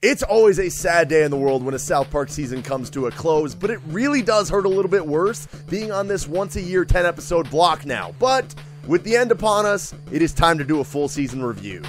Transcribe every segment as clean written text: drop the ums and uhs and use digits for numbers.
It's always a sad day in the world when a South Park season comes to a close, but it really does hurt a little bit worse being on this once-a-year 10-episode block now. But with the end upon us, it is time to do a full season review.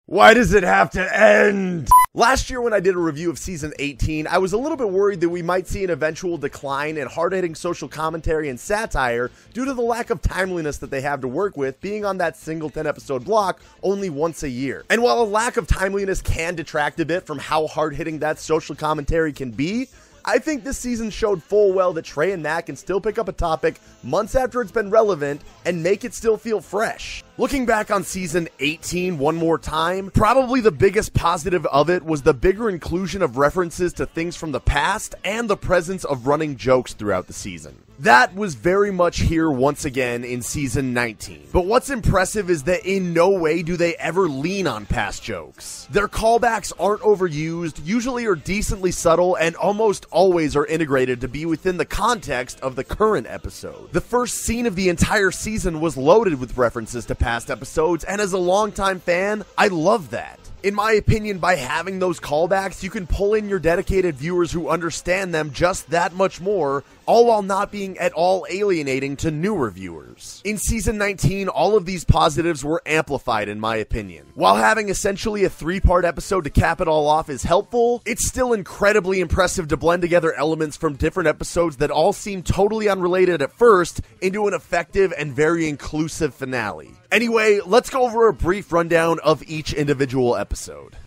Why does it have to end? Last year when I did a review of Season 18, I was a little bit worried that we might see an eventual decline in hard-hitting social commentary and satire due to the lack of timeliness that they have to work with, being on that single 10-episode block only once a year. And while a lack of timeliness can detract a bit from how hard-hitting that social commentary can be, I think this season showed full well that Trey and Matt can still pick up a topic months after it's been relevant and make it still feel fresh. Looking back on Season 18 one more time, probably the biggest positive of it was the bigger inclusion of references to things from the past and the presence of running jokes throughout the season. That was very much here once again in Season 19. But what's impressive is that in no way do they ever lean on past jokes. Their callbacks aren't overused, usually are decently subtle, and almost always are integrated to be within the context of the current episode. The first scene of the entire season was loaded with references to past episodes, and as a longtime fan, I love that. In my opinion, by having those callbacks, you can pull in your dedicated viewers who understand them just that much more, all while not being at all alienating to newer viewers. In Season 19, all of these positives were amplified in my opinion. While having essentially a 3-part episode to cap it all off is helpful, it's still incredibly impressive to blend together elements from different episodes that all seem totally unrelated at first into an effective and very inclusive finale. Anyway, let's go over a brief rundown of each individual episode.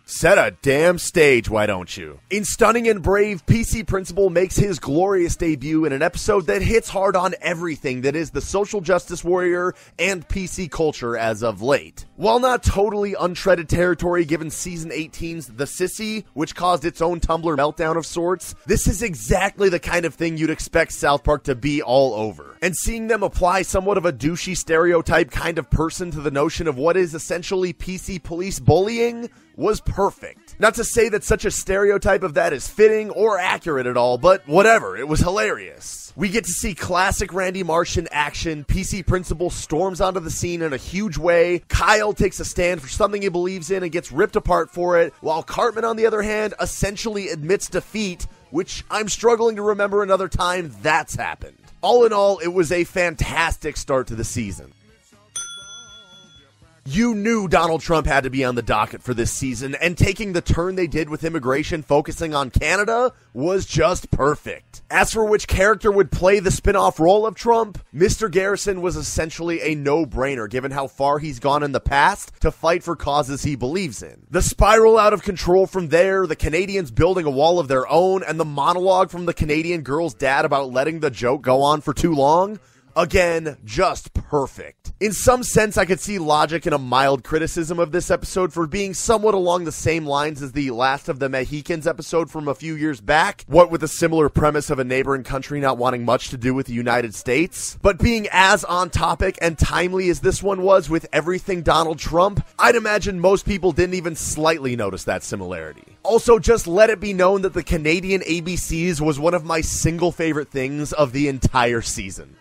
Set a damn stage, why don't you? In Stunning and Brave, PC Principal makes his glorious debut in an episode that hits hard on everything that is the social justice warrior and PC culture as of late. While not totally untreaded territory given Season 18's The Sissy, which caused its own Tumblr meltdown of sorts, this is exactly the kind of thing you'd expect South Park to be all over. And seeing them apply somewhat of a douchey stereotype kind of person to the notion of what is essentially PC police bullying was perfect. Not to say that such a stereotype of that is fitting or accurate at all, but whatever, it was hilarious. We get to see classic Randy Marsh in action, PC Principal storms onto the scene in a huge way, Kyle takes a stand for something he believes in and gets ripped apart for it, while Cartman on the other hand essentially admits defeat, which I'm struggling to remember another time that's happened. All in all, it was a fantastic start to the season. You knew Donald Trump had to be on the docket for this season, and taking the turn they did with immigration focusing on Canada was just perfect. As for which character would play the spin-off role of Trump, Mr. Garrison was essentially a no-brainer given how far he's gone in the past to fight for causes he believes in. The spiral out of control from there, the Canadians building a wall of their own, and the monologue from the Canadian girl's dad about letting the joke go on for too long, again, just perfect. In some sense, I could see logic in a mild criticism of this episode for being somewhat along the same lines as the Last of the Mohicans episode from a few years back, what with a similar premise of a neighboring country not wanting much to do with the United States. But being as on topic and timely as this one was with everything Donald Trump, I'd imagine most people didn't even slightly notice that similarity. Also, just let it be known that the Canadian ABCs was one of my single favorite things of the entire season.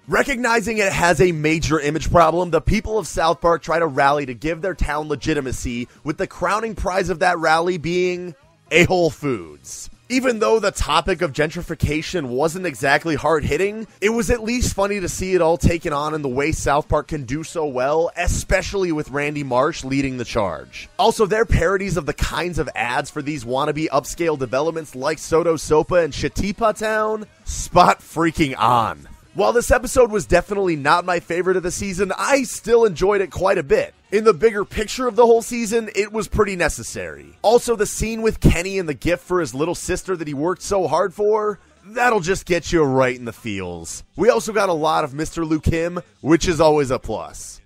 Recognizing it has a major image problem, the people of South Park try to rally to give their town legitimacy, with the crowning prize of that rally being a Whole Foods. Even though the topic of gentrification wasn't exactly hard-hitting, it was at least funny to see it all taken on in the way South Park can do so well, especially with Randy Marsh leading the charge. Also, their parodies of the kinds of ads for these wannabe upscale developments like Soto Sopa and Shatipa Town, spot freaking on. While this episode was definitely not my favorite of the season, I still enjoyed it quite a bit. In the bigger picture of the whole season, it was pretty necessary. Also, the scene with Kenny and the gift for his little sister that he worked so hard for, that'll just get you right in the feels. We also got a lot of Mr. Luke Kim, which is always a plus.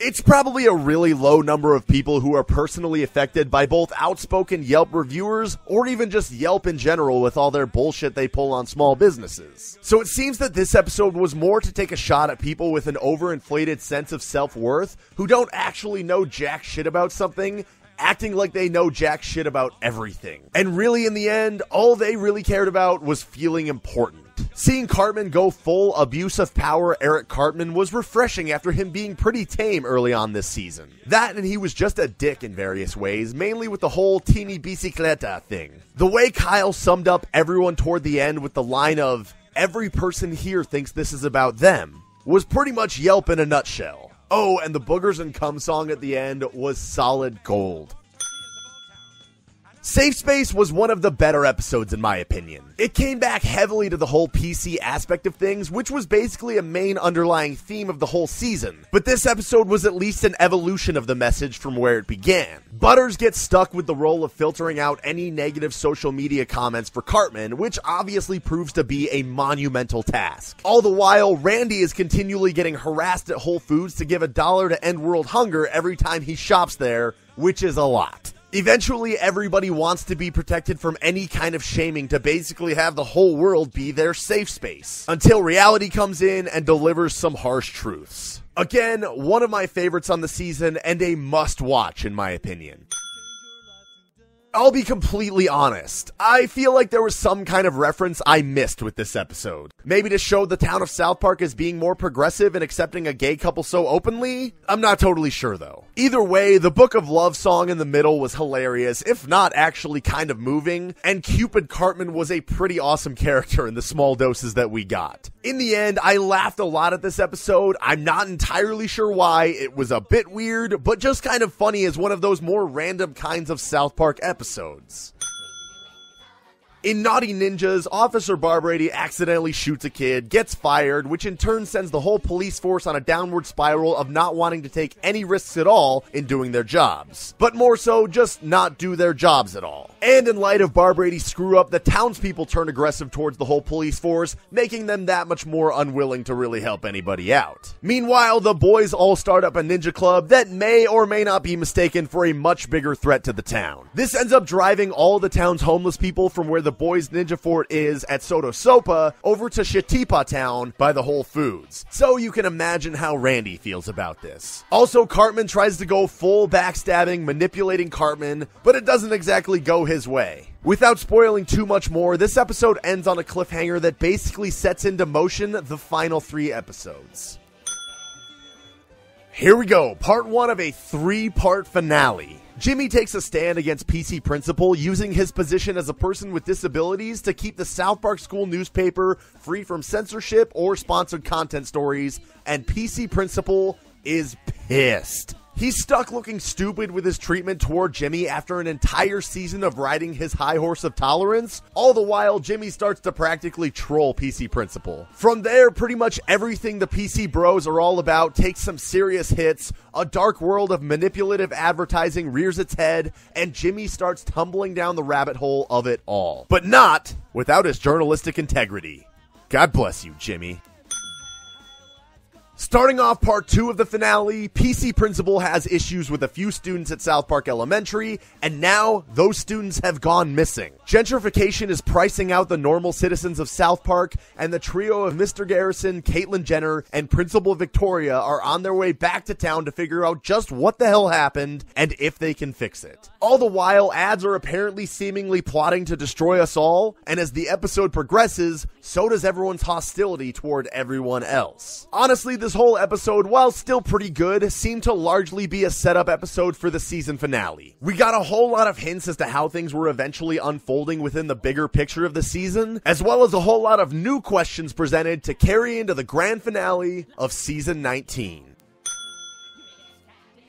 It's probably a really low number of people who are personally affected by both outspoken Yelp reviewers or even just Yelp in general with all their bullshit they pull on small businesses. So it seems that this episode was more to take a shot at people with an overinflated sense of self-worth who don't actually know jack shit about something, acting like they know jack shit about everything. And really, in the end, all they really cared about was feeling important. Seeing Cartman go full abuse of power Eric Cartman was refreshing after him being pretty tame early on this season. That and he was just a dick in various ways, mainly with the whole teeny bicicleta thing. The way Kyle summed up everyone toward the end with the line of, "Every person here thinks this is about them," was pretty much Yelp in a nutshell. Oh, and the Boogers and Cum song at the end was solid gold. Safe Space was one of the better episodes in my opinion. It came back heavily to the whole PC aspect of things, which was basically a main underlying theme of the whole season. But this episode was at least an evolution of the message from where it began. Butters gets stuck with the role of filtering out any negative social media comments for Cartman, which obviously proves to be a monumental task. All the while, Randy is continually getting harassed at Whole Foods to give $1 to end world hunger every time he shops there, which is a lot. Eventually, everybody wants to be protected from any kind of shaming to basically have the whole world be their safe space, until reality comes in and delivers some harsh truths. Again, one of my favorites on the season and a must-watch in my opinion. I'll be completely honest, I feel like there was some kind of reference I missed with this episode. Maybe to show the town of South Park as being more progressive and accepting a gay couple so openly? I'm not totally sure though. Either way, the Book of Love song in the middle was hilarious, if not actually kind of moving, and Cupid Cartman was a pretty awesome character in the small doses that we got. In the end, I laughed a lot at this episode. I'm not entirely sure why. It was a bit weird, but just kind of funny as one of those more random kinds of South Park episodes. In Naughty Ninjas, Officer Barbrady accidentally shoots a kid, gets fired, which in turn sends the whole police force on a downward spiral of not wanting to take any risks at all in doing their jobs. But more so, just not do their jobs at all. And in light of Barbrady's screw-up, the townspeople turn aggressive towards the whole police force, making them that much more unwilling to really help anybody out. Meanwhile, the boys all start up a ninja club that may or may not be mistaken for a much bigger threat to the town. This ends up driving all the town's homeless people from where the boys' ninja fort is at Soto Sopa over to Shatipa Town by the Whole Foods. So you can imagine how Randy feels about this. Also, Cartman tries to go full backstabbing, manipulating Cartman, but it doesn't exactly go his way. Without spoiling too much more, this episode ends on a cliffhanger that basically sets into motion the final 3 episodes. Here we go, part 1 of a 3-part finale. Jimmy takes a stand against PC Principal, using his position as a person with disabilities to keep the South Park school newspaper free from censorship or sponsored content stories, and PC Principal is pissed. He's stuck looking stupid with his treatment toward Jimmy after an entire season of riding his high horse of tolerance. All the while, Jimmy starts to practically troll PC Principal. From there, pretty much everything the PC bros are all about takes some serious hits, a dark world of manipulative advertising rears its head, and Jimmy starts tumbling down the rabbit hole of it all. But not without his journalistic integrity. God bless you, Jimmy. Starting off part 2 of the finale, PC Principal has issues with a few students at South Park Elementary, and now those students have gone missing. Gentrification is pricing out the normal citizens of South Park, and the trio of Mr. Garrison, Caitlyn Jenner, and Principal Victoria are on their way back to town to figure out just what the hell happened and if they can fix it. All the while, ads are apparently seemingly plotting to destroy us all, and as the episode progresses, so does everyone's hostility toward everyone else. Honestly, this whole episode, while still pretty good, seemed to largely be a setup episode for the season finale. We got a whole lot of hints as to how things were eventually unfolding within the bigger picture of the season, as well as a whole lot of new questions presented to carry into the grand finale of season 19.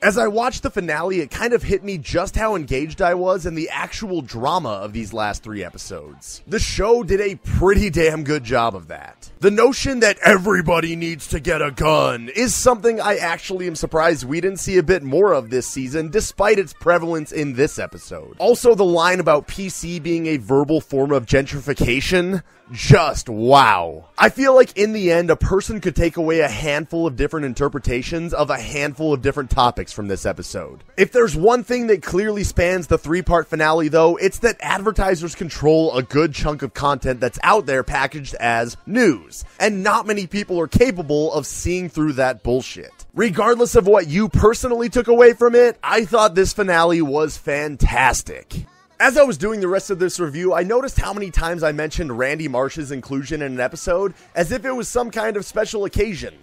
As I watched the finale, it kind of hit me just how engaged I was in the actual drama of these last 3 episodes. The show did a pretty damn good job of that. The notion that everybody needs to get a gun is something I actually am surprised we didn't see a bit more of this season, despite its prevalence in this episode. Also, the line about PC being a verbal form of gentrification, just wow. I feel like in the end, a person could take away a handful of different interpretations of a handful of different topics from this episode. If there's one thing that clearly spans the 3-part finale though, it's that advertisers control a good chunk of content that's out there packaged as news, and not many people are capable of seeing through that bullshit. Regardless of what you personally took away from it, I thought this finale was fantastic. As I was doing the rest of this review, I noticed how many times I mentioned Randy Marsh's inclusion in an episode as if it was some kind of special occasion.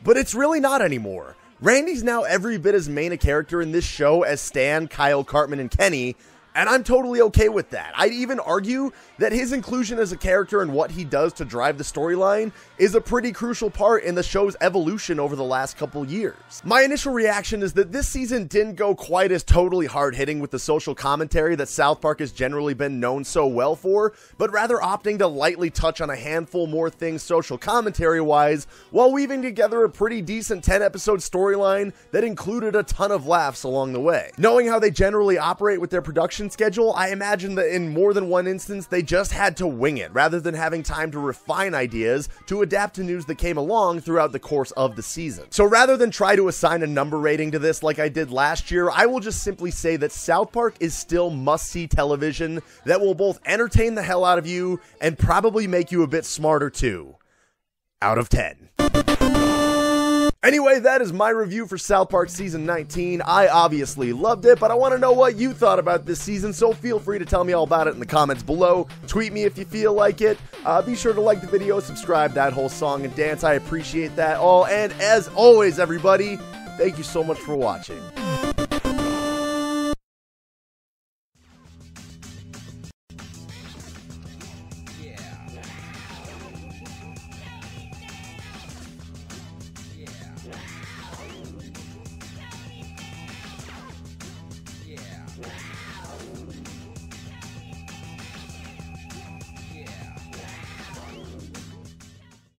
But it's really not anymore. Randy's now every bit as main a character in this show as Stan, Kyle, Cartman, and Kenny, and I'm totally okay with that. I'd even argue that his inclusion as a character and what he does to drive the storyline is a pretty crucial part in the show's evolution over the last couple years. My initial reaction is that this season didn't go quite as totally hard-hitting with the social commentary that South Park has generally been known so well for, but rather opting to lightly touch on a handful more things social commentary-wise, while weaving together a pretty decent 10-episode storyline that included a ton of laughs along the way. Knowing how they generally operate with their production schedule, I imagine that in more than one instance, they just had to wing it, rather than having time to refine ideas to adapt to news that came along throughout the course of the season. So rather than try to assign a number rating to this like I did last year, I will just simply say that South Park is still must-see television that will both entertain the hell out of you and probably make you a bit smarter too. Out of 10. Anyway, that is my review for South Park Season 19. I obviously loved it, but I want to know what you thought about this season, so feel free to tell me all about it in the comments below. Tweet me if you feel like it. Be sure to like the video, subscribe, that whole song and dance. I appreciate that all. And as always, everybody, thank you so much for watching.